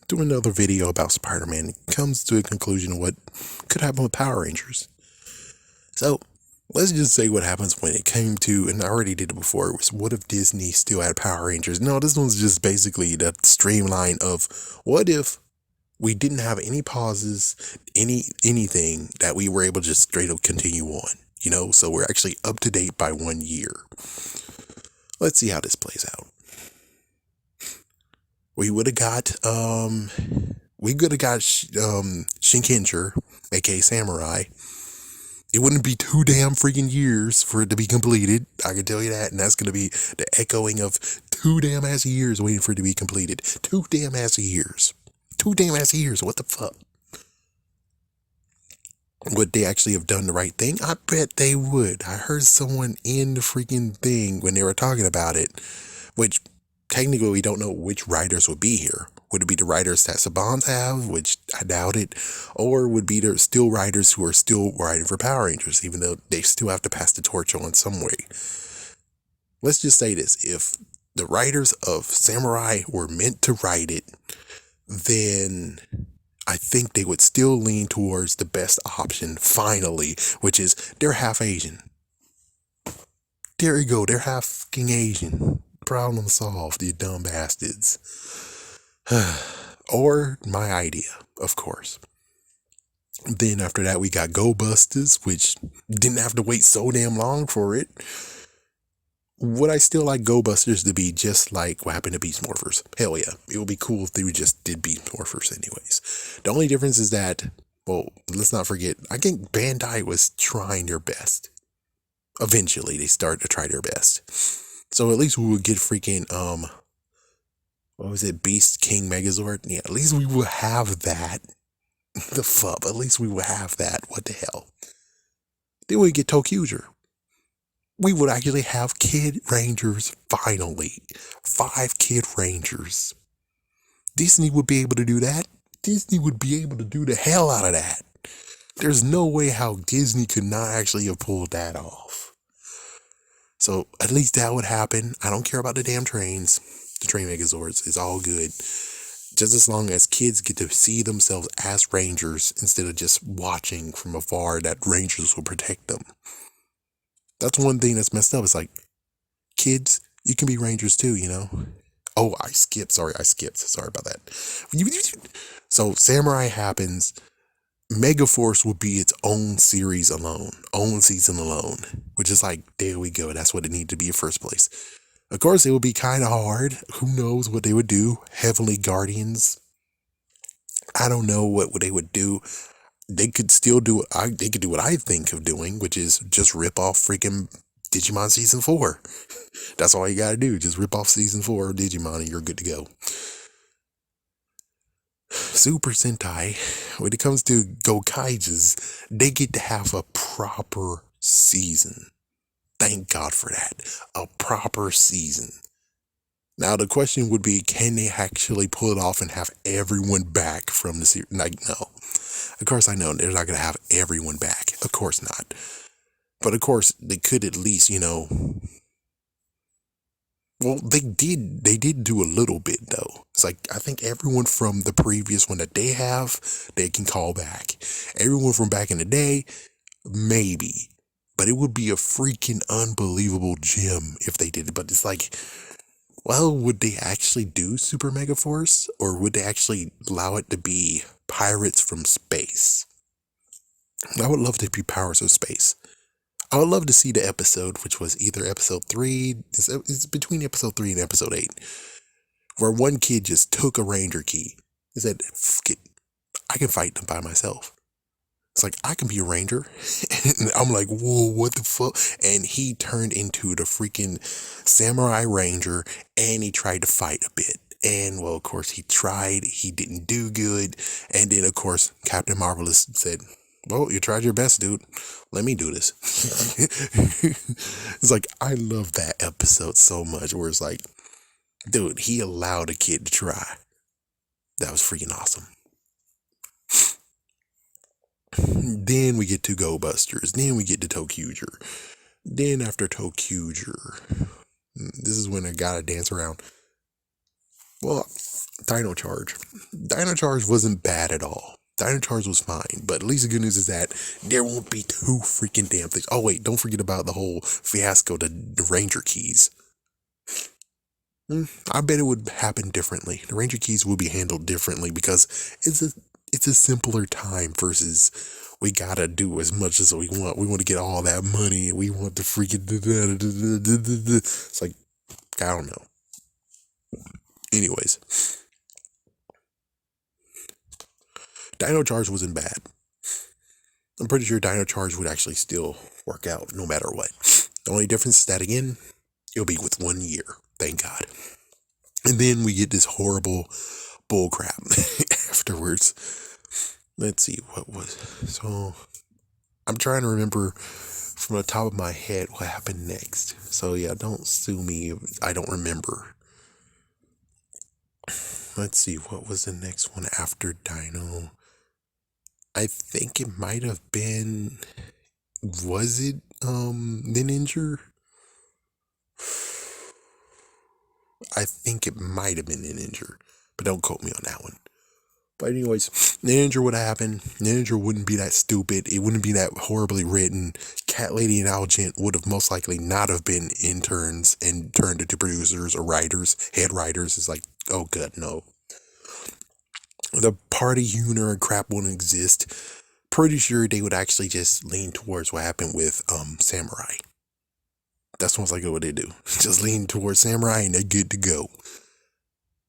doing another video about Spider-Man. It comes to a conclusion of what could happen with Power Rangers. So, let's just say what happens when it came to, and I already did it before, was what if Disney still had Power Rangers? No, this one's just basically the streamline of what if we didn't have any pauses, anything that we were able to just straight up continue on. So we're actually up to date by 1 year. Let's see how this plays out. We would have got Shinkenger, aka Samurai. It wouldn't be too damn freaking years for it to be completed. I can tell you that. And that's going to be the echoing of 2 damn ass years waiting for it to be completed. 2 damn ass years. 2 damn ass years. What the fuck? Would they actually have done the right thing? I bet they would. I heard someone in the freaking thing when they were talking about it, which technically we don't know which writers would be here. Would it be the writers that Sabans have, which I doubt it, or would be there still writers who are still writing for Power Rangers, even though they still have to pass the torch on some way? Let's just say this. If the writers of Samurai were meant to write it, then I think they would still lean towards the best option, finally, which is they're half Asian. There you go, they're half fucking Asian. Problem solved, you dumb bastards. Or my idea, of course. Then after that, we got Go Busters, which didn't have to wait so damn long for it. Would I still like Go Busters to be just like what happened to Beast Morphers? Hell yeah. It would be cool if they just did Beast Morphers anyways. The only difference is that, well, let's not forget, I think Bandai was trying their best. Eventually, they started to try their best. So at least we would get freaking, what was it, Beast King Megazord? Yeah, at least we will have that. The fuck, at least we will have that. What the hell? Then we get ToQger. We would actually have Kid Rangers finally. 5 Kid Rangers. Disney would be able to do that. Disney would be able to do the hell out of that. There's no way how Disney could not actually have pulled that off. So at least that would happen. I don't care about the damn trains. The train Megazords is all good. Just as long as kids get to see themselves as Rangers instead of just watching from afar that Rangers will protect them. That's one thing that's messed up. It's like, kids, you can be Rangers too, Oh, I skipped. Sorry about that. So Samurai happens. Megaforce would be its own series alone, own season alone, which is like, there we go. That's what it needed to be in first place. Of course, it would be kind of hard. Who knows what they would do? Heavenly Guardians. I don't know what they would do. They could still do they could do what I think of doing, which is just rip off freaking Digimon Season 4. That's all you gotta do. Just rip off Season 4 of Digimon and you're good to go. Super Sentai, when it comes to Gokaijas, they get to have a proper season. Thank God for that. A proper season. Now the question would be, can they actually pull it off and have everyone back from the series? Like, no. Of course I know they're not going to have everyone back. Of course not. But of course they could at least, well, they did do a little bit though. It's like, I think everyone from the previous one that they have, they can call back. Everyone from back in the day, maybe. But it would be a freaking unbelievable gem if they did it. But it's like, well, would they actually do Super Mega Force? Or would they actually allow it to be Pirates from Space? I would love to be Pirates of Space. I would love to see the episode, which was either episode 3, it's between episode 3 and episode 8, where one kid just took a Ranger key. He said, "Fuck it, I can fight them by myself." It's like, I can be a Ranger. And I'm like, whoa, what the fuck? And he turned into the freaking Samurai Ranger and he tried to fight a bit. And, well, of course, he tried. He didn't do good. And then, of course, Captain Marvelous said, well, you tried your best, dude. Let me do this. It's like, I love that episode so much where it's like, dude, he allowed a kid to try. That was freaking awesome. Then we get to Go Busters. Then we get to ToQger. Then after ToQger, this is when I gotta dance around. Well, Dino Charge. Dino Charge wasn't bad at all. Dino Charge was fine, but at least the good news is that there won't be too freaking damn things. Oh wait, don't forget about the whole fiasco, the Ranger keys. I bet it would happen differently. The Ranger keys will be handled differently because it's a simpler time versus we gotta do as much as we want. We want to get all that money. We want the freaking. It's like, I don't know. Anyways, Dino Charge wasn't bad. I'm pretty sure Dino Charge would actually still work out no matter what. The only difference is that, again, it'll be with 1 year. Thank God. And then we get this horrible bullcrap afterwards. Let's see, what was. So, I'm trying to remember from the top of my head what happened next. So, yeah, don't sue me if I don't remember. Let's see, what was the next one after Dino? I think it might have been. Was it Ninja? I think it might have been Ninja, but don't quote me on that one. But anyways, Ninja would happen. Ninja wouldn't be that stupid. It wouldn't be that horribly written. Cat Lady and Algent would have most likely not have been interns and turned into producers or writers. Head writers is like, oh god, no. The party humor and crap wouldn't exist. Pretty sure they would actually just lean towards what happened with Samurai. That's most likely what they do. Just lean towards Samurai and they're good to go.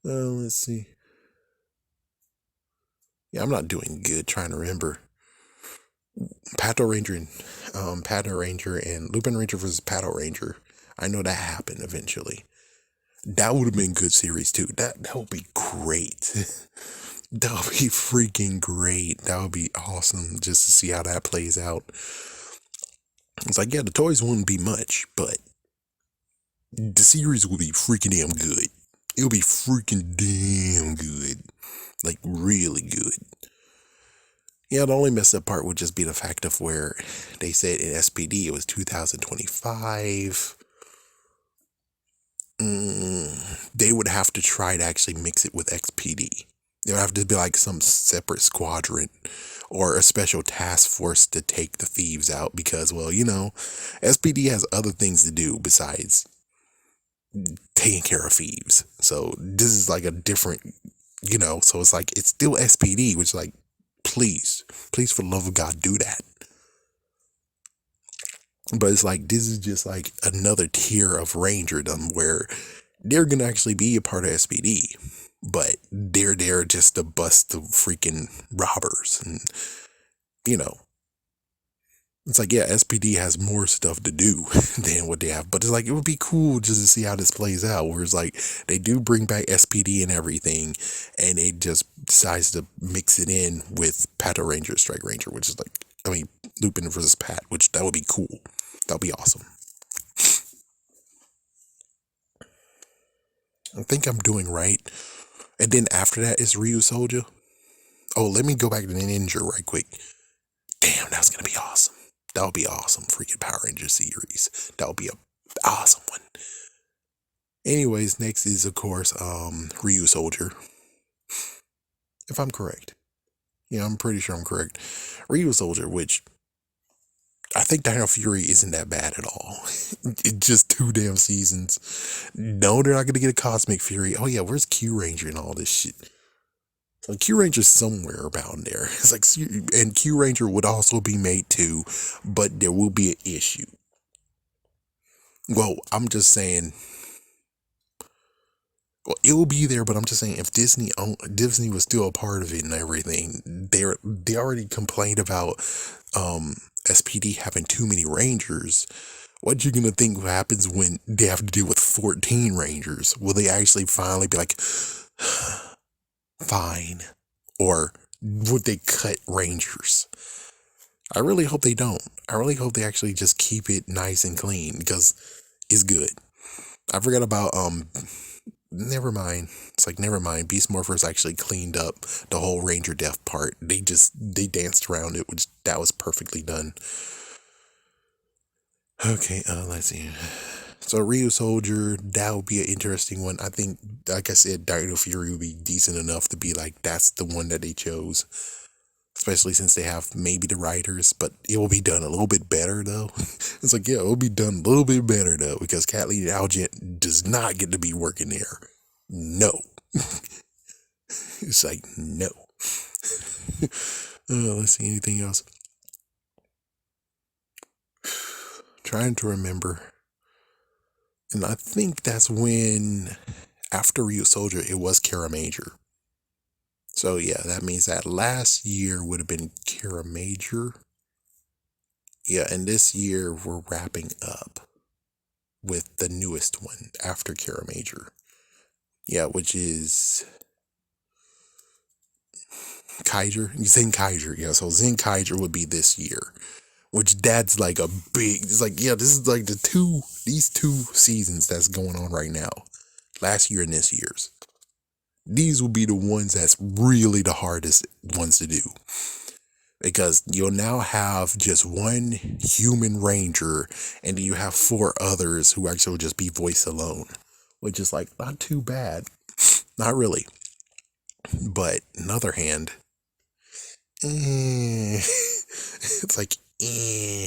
Let's see. Yeah, I'm not doing good trying to remember. Pato Ranger and Lupin Ranger versus Pato Ranger. I know that happened eventually. That would have been good series too. That would be great. That would be freaking great. That would be awesome just to see how that plays out. It's like, yeah, the toys wouldn't be much, but the series would be freaking damn good. It would be freaking damn good. Like, really good. Yeah, the only messed up part would just be the fact of where they said in SPD it was 2025. They would have to try to actually mix it with XPD. There would have to be like some separate squadron or a special task force to take the thieves out because, well, SPD has other things to do besides taking care of thieves. So this is like a different, so it's like, it's still SPD, which is like, please for the love of God, do that. But it's like, this is just like another tier of Rangerdom where they're going to actually be a part of SPD, but they're there just to bust the freaking robbers. And, it's like, yeah, SPD has more stuff to do than what they have. But it's like, it would be cool just to see how this plays out. Where it's like, they do bring back SPD and everything, and they just decides to mix it in with Pato Ranger, Strike Ranger, which is like, Lupin versus Pat, which that would be cool. That would be awesome. I think I'm doing right. And then after that is Ryusoulger. Oh, let me go back to the Ninja right quick. Damn, that's going to be awesome. That would be awesome. Freaking Power Ranger series. That would be an awesome one. Anyways, next is, of course, Ryusoulger. If I'm correct. Yeah, I'm pretty sure I'm correct. Ryusoulger, which I think Dino Fury isn't that bad at all. It's just 2 damn seasons. No, they're not going to get a Cosmic Fury. Oh, yeah, where's Q Ranger and all this shit? So Q Ranger's somewhere around there. It's like, and Q Ranger would also be made too, but there will be an issue. Well, I'm just saying, well, it will be there, but I'm just saying, if Disney was still a part of it and everything, they already complained about SPD having too many Rangers. What you gonna think happens when they have to deal with 14 Rangers? Will they actually finally be like, fine? Or would they cut Rangers? I really hope they don't. I really hope they actually just keep it nice and clean because it's good. I forgot about, never mind. It's like, never mind. Beast Morphers actually cleaned up the whole Ranger Death part. They danced around it, which that was perfectly done. Okay, let's see. So Ryu Soldier, that would be an interesting one. I think, like I said, Dino Fury would be decent enough to be like that's the one that they chose, especially since they have maybe the writers, but it will be done a little bit better though. It's like, yeah, it will be done a little bit better though, because Kathleen Algent does not get to be working there. No. It's like, no. Let's see, anything else? Trying to remember. And I think that's when, after Ryu Soldier, it was Kara Major. So yeah, that means that last year would have been Kara Major. Yeah, and this year we're wrapping up with the newest one after Kara Major. Yeah, which is Kaiser, Zen Kaiser. Yeah, so Zen Kaiser would be this year, which that's like a big. It's like, yeah, this is like these two seasons that's going on right now, last year and this year's. These will be the ones that's really the hardest ones to do, because you'll now have just one human ranger, and then you have 4 others who actually will just be voice alone, which is like not too bad, not really. But on the other hand, it's like, yeah,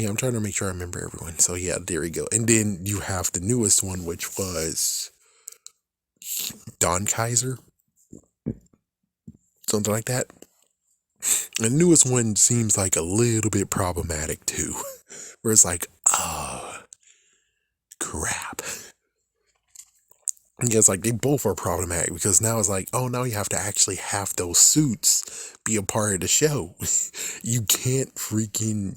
I'm trying to make sure I remember everyone. So yeah, there we go. And then you have the newest one, which was Don Kaiser, something like that. The newest one seems like a little bit problematic too, where it's like, oh, crap. Yeah, it's like they both are problematic, because now it's like, oh, now you have to actually have those suits be a part of the show. You can't freaking,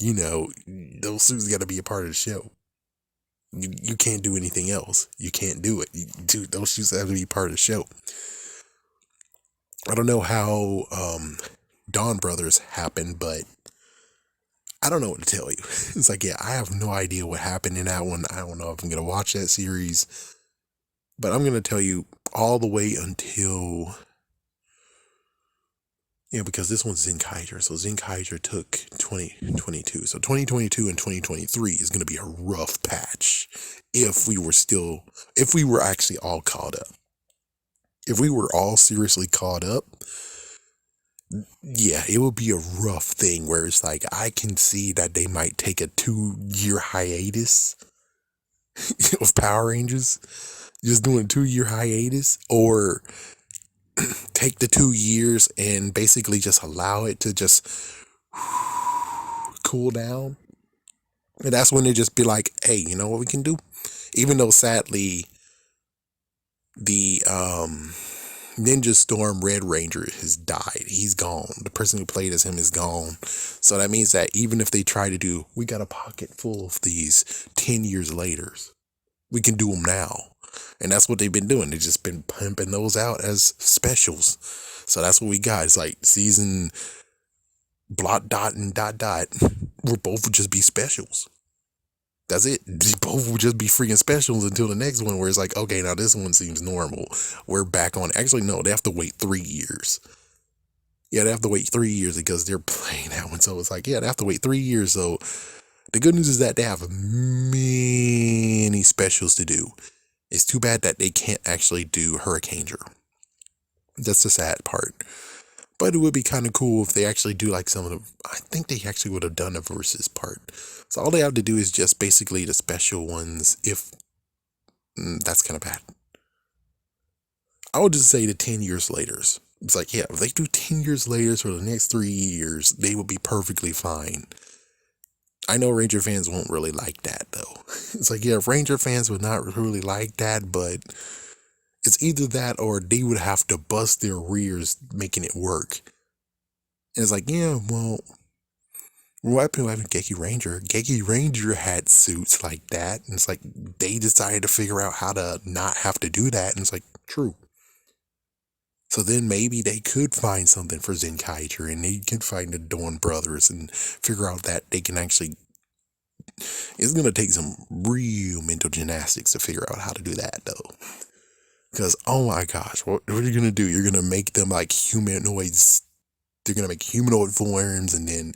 those suits got to be a part of the show. You can't do anything else. You can't do it. Dude, those suits have to be part of the show. I don't know how Dawn Brothers happened, but I don't know what to tell you. It's like, yeah, I have no idea what happened in that one. I don't know if I'm going to watch that series. But I'm going to tell you all the way until, because this one's Zen Kaiser. So Zen Kaiser took 2022. So 2022 and 2023 is going to be a rough patch if we were actually all caught up. If we were all seriously caught up, yeah, it would be a rough thing where it's like, I can see that they might take a 2-year hiatus of Power Rangers. Just doing a 2-year hiatus, or take the 2 years and basically just allow it to just cool down. And that's when they just be like, hey, you know what we can do? Even though sadly the Ninja Storm Red Ranger has died. He's gone. The person who played as him is gone. So that means that even if they try to do, we got a pocket full of these 10 years later, we can do them now. And that's what they've been doing. They've just been pumping those out as specials. So that's what we got. It's like season blot dot and dot dot. We'll both just be specials. That's it. They both will just be freaking specials until the next one, where it's like, okay, now this one seems normal. We're back on. Actually, no, they have to wait 3 years. Yeah, they have to wait 3 years because they're playing that one. So it's like, yeah, they have to wait 3 years. So the good news is that they have many specials to do. It's too bad that they can't actually do Hurricaneer. That's the sad part. But it would be kind of cool if they actually do like some of the, I think they actually would have done a versus part. So all they have to do is just basically the special ones, if that's kind of bad. I would just say the 10 years later. It's like, yeah, if they do 10 years later for the next 3 years, they will be perfectly fine. I know Ranger fans won't really like that though. It's like, yeah, Ranger fans would not really like that, but it's either that or they would have to bust their rears making it work. And it's like, yeah, well, what happened with Geki Ranger? Geki Ranger had suits like that. And it's like, they decided to figure out how to not have to do that. And it's like, true. So then maybe they could find something for Zen Kaiser, and they could find the Dawn Brothers and figure out that they can actually, it's going to take some real mental gymnastics to figure out how to do that though. Because, oh my gosh, what are you going to do? You're going to make them like humanoids. They're going to make humanoid forms, and then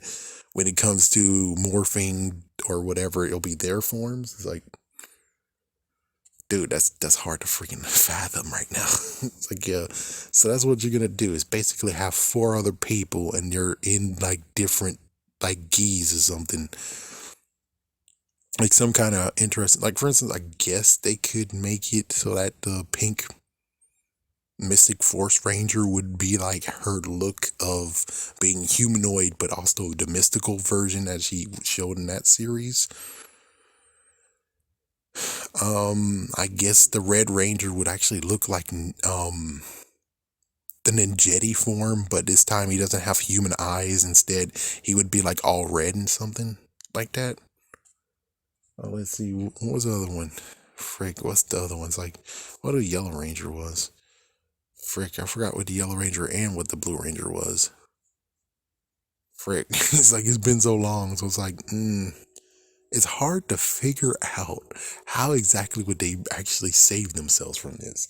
when it comes to morphing or whatever, it'll be their forms. It's like, dude, that's hard to freaking fathom right now. It's like, yeah. So that's what you're gonna do is basically have 4 other people and they're in like different like geese or something. Like some kind of interesting, like for instance, I guess they could make it so that the pink Mystic Force Ranger would be like her look of being humanoid, but also the mystical version as she showed in that series. I guess the Red Ranger would actually look like the Ninjetti form, but this time he doesn't have human eyes. Instead, he would be like all red and something like that. Let's see, what was the other one? Frick, what's the other ones like? What a Yellow Ranger was. Frick, I forgot what the Yellow Ranger and what the Blue Ranger was. Frick, it's like it's been so long, so it's like, it's hard to figure out how exactly would they actually save themselves from this.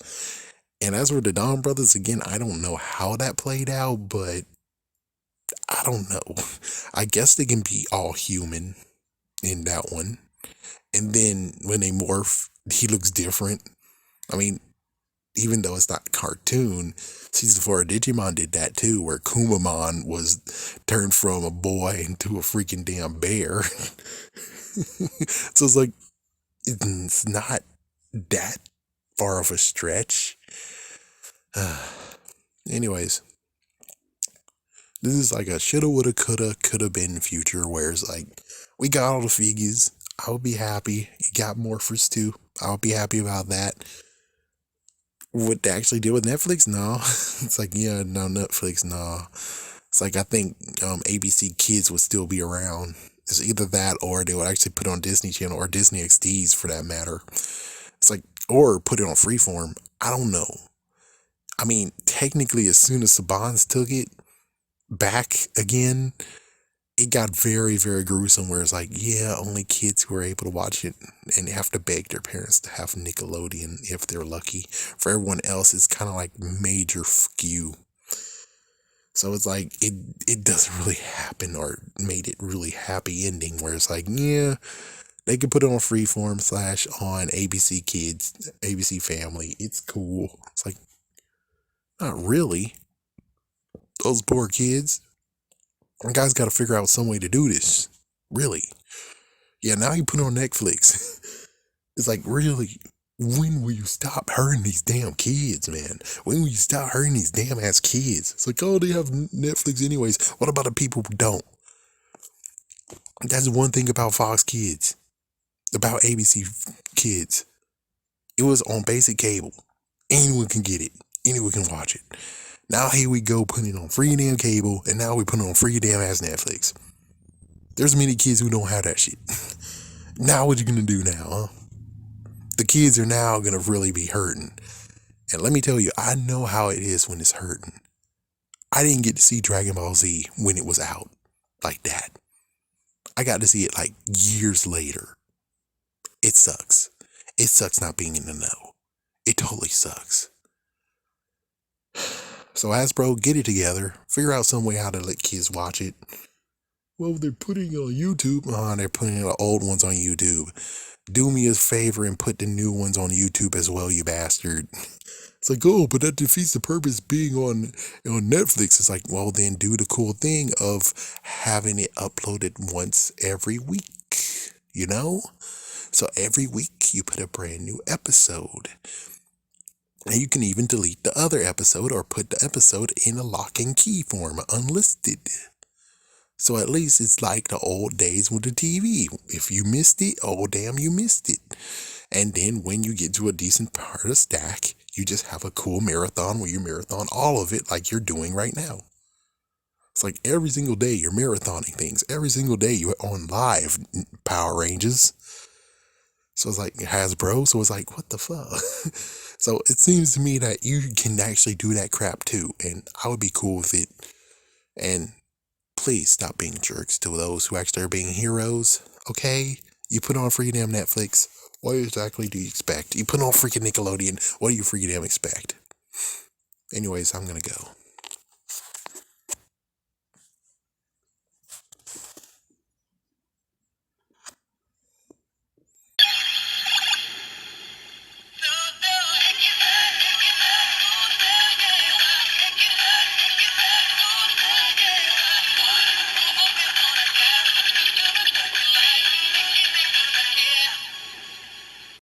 And as for the Dawn Brothers, again, I don't know how that played out, but I don't know. I guess they can be all human in that one. And then when they morph, he looks different. I mean, even though it's not cartoon, season 4 of Digimon did that too, where Kumamon was turned from a boy into a freaking damn bear. So it's like, it's not that far of a stretch. Anyways, this is like a shoulda, woulda, coulda been future, where it's like, we got all the figures. I would be happy. You got Morphers too. I would be happy about that. Would they actually deal with Netflix? No. It's like, yeah, no, Netflix, no. It's like, I think ABC Kids would still be around. It's either that or they would actually put it on Disney Channel or Disney XDs for that matter. It's like, or put it on Freeform. I don't know. I mean, technically, as soon as Saban's took it back again, it got very, very gruesome, where it's like, yeah, only kids who are able to watch it, and they have to beg their parents to have Nickelodeon if they're lucky. For everyone else, it's kind of like major skew. So it's like, it doesn't really happen, or made it really happy ending, where it's like, yeah, they could put it on Freeform / on ABC Kids, ABC Family. It's cool. It's like, not really. Those poor kids. You guys got to figure out some way to do this. Really. Yeah, now you put it on Netflix. It's like, really, when will you stop hurting these damn kids, man? When will you stop hurting these damn ass kids? It's like, oh, they have Netflix anyways. What about the people who don't? That's one thing about Fox Kids. About ABC Kids. It was on basic cable. Anyone can get it. Anyone can watch it. Now here we go putting it on free damn cable, and now we put it on free damn ass Netflix. There's many kids who don't have that shit. Now what you gonna do now, huh? The kids are now gonna really be hurting. And let me tell you, I know how it is when it's hurting. I didn't get to see Dragon Ball Z when it was out like that. I got to see it like years later. It sucks. It sucks not being in the know. It totally sucks. So Hasbro, get it together. Figure out some way how to let kids watch it. Well, they're putting it on YouTube. They're putting the old ones on YouTube. Do me a favor and put the new ones on YouTube as well, you bastard. It's like, oh, but that defeats the purpose of being on Netflix. It's like, well, then do the cool thing of having it uploaded once every week, you know? So every week you put a brand new episode. And you can even delete the other episode or put the episode in a lock and key form, unlisted. So at least it's like the old days with the TV. If you missed it, oh damn, you missed it. And then when you get to a decent part of the stack, you just have a cool marathon where you marathon all of it like you're doing right now. It's like every single day you're marathoning things. Every single day you're on live Power Rangers. So it's like Hasbro. So it's like, what the fuck? So it seems to me that you can actually do that crap too. And I would be cool with it. And please stop being jerks to those who actually are being heroes. Okay? You put on free damn Netflix. What exactly do you expect? You put on freaking Nickelodeon. What do you freaking damn expect? Anyways, I'm gonna go.